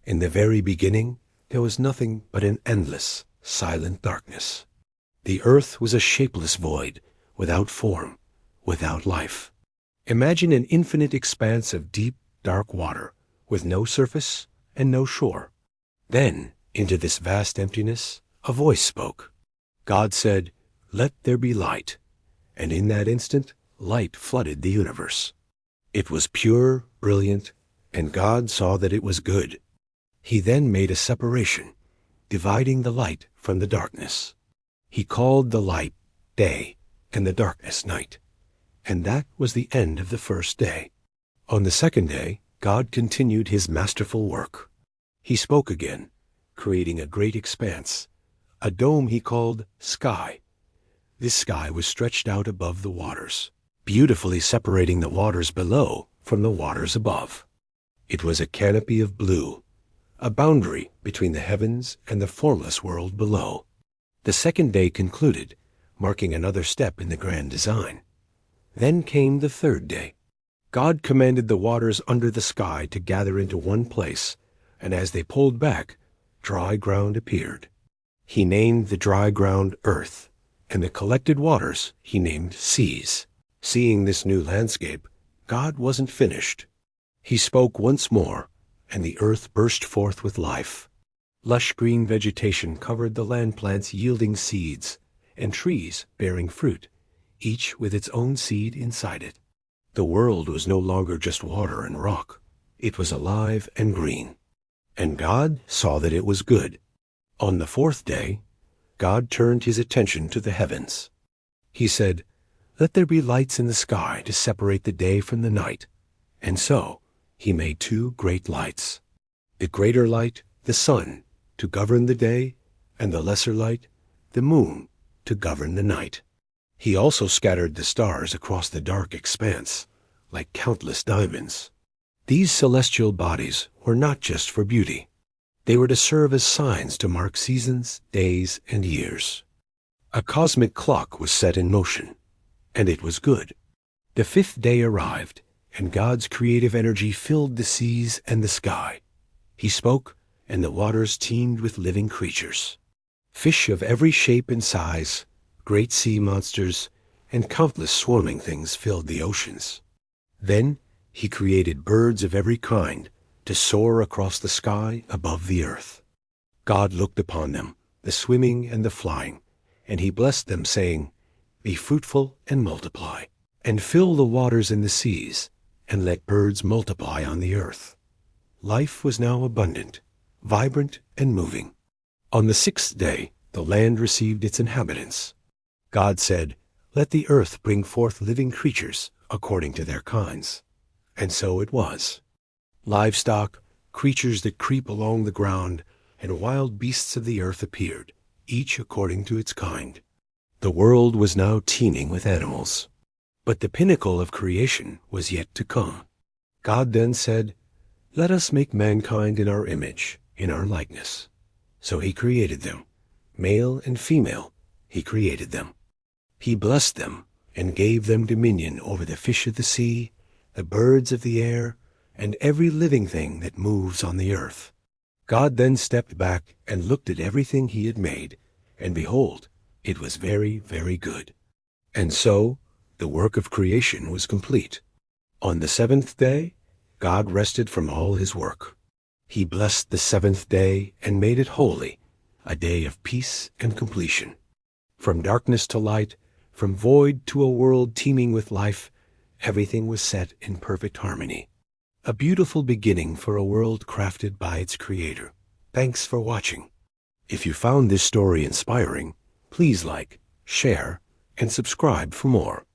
In the very beginning, there was nothing but an endless, silent darkness. The earth was a shapeless void, without form, without life. Imagine an infinite expanse of deep, dark water, with no surface and no shore. Then, into this vast emptiness, a voice spoke. God said, "Let there be light." And in that instant, light flooded the universe. It was pure, brilliant, and God saw that it was good. He then made a separation, dividing the light from the darkness. He called the light day and the darkness night. And that was the end of the first day. On the second day, God continued his masterful work. He spoke again, creating a great expanse, a dome he called sky. This sky was stretched out above the waters, beautifully separating the waters below from the waters above. It was a canopy of blue, a boundary between the heavens and the formless world below. The second day concluded, marking another step in the grand design. Then came the third day. God commanded the waters under the sky to gather into one place, and as they pulled back, dry ground appeared. He named the dry ground earth, and the collected waters he named seas. Seeing this new landscape, God wasn't finished. He spoke once more, and the earth burst forth with life. Lush green vegetation covered the land plants yielding seeds, and trees bearing fruit, each with its own seed inside it. The world was no longer just water and rock. It was alive and green. And God saw that it was good. On the fourth day, God turned his attention to the heavens. He said, "Let there be lights in the sky to separate the day from the night." And so he made two great lights. The greater light, the sun, to govern the day, and the lesser light, the moon, to govern the night. He also scattered the stars across the dark expanse, like countless diamonds. These celestial bodies were not just for beauty. They were to serve as signs to mark seasons, days, and years. A cosmic clock was set in motion, and it was good. The fifth day arrived, and God's creative energy filled the seas and the sky. He spoke, and the waters teemed with living creatures. Fish of every shape and size, great sea monsters, and countless swarming things filled the oceans. Then he created birds of every kind to soar across the sky above the earth. God looked upon them, the swimming and the flying, and he blessed them, saying, "Be fruitful and multiply, and fill the waters in the seas, and let birds multiply on the earth." Life was now abundant, vibrant, and moving. On the sixth day, the land received its inhabitants. God said, "Let the earth bring forth living creatures according to their kinds." And so it was. Livestock, creatures that creep along the ground, and wild beasts of the earth appeared, each according to its kind. The world was now teeming with animals. But the pinnacle of creation was yet to come. God then said, "Let us make mankind in our image, in our likeness." So he created them. Male and female, he created them. He blessed them and gave them dominion over the fish of the sea, the birds of the air, and every living thing that moves on the earth. God then stepped back and looked at everything he had made, and behold, it was very, very good. And so the work of creation was complete. On the seventh day, God rested from all his work. He blessed the seventh day and made it holy, a day of peace and completion. From darkness to light, from void to a world teeming with life, everything was set in perfect harmony. A beautiful beginning for a world crafted by its creator. Thanks for watching. If you found this story inspiring, please like, share, and subscribe for more.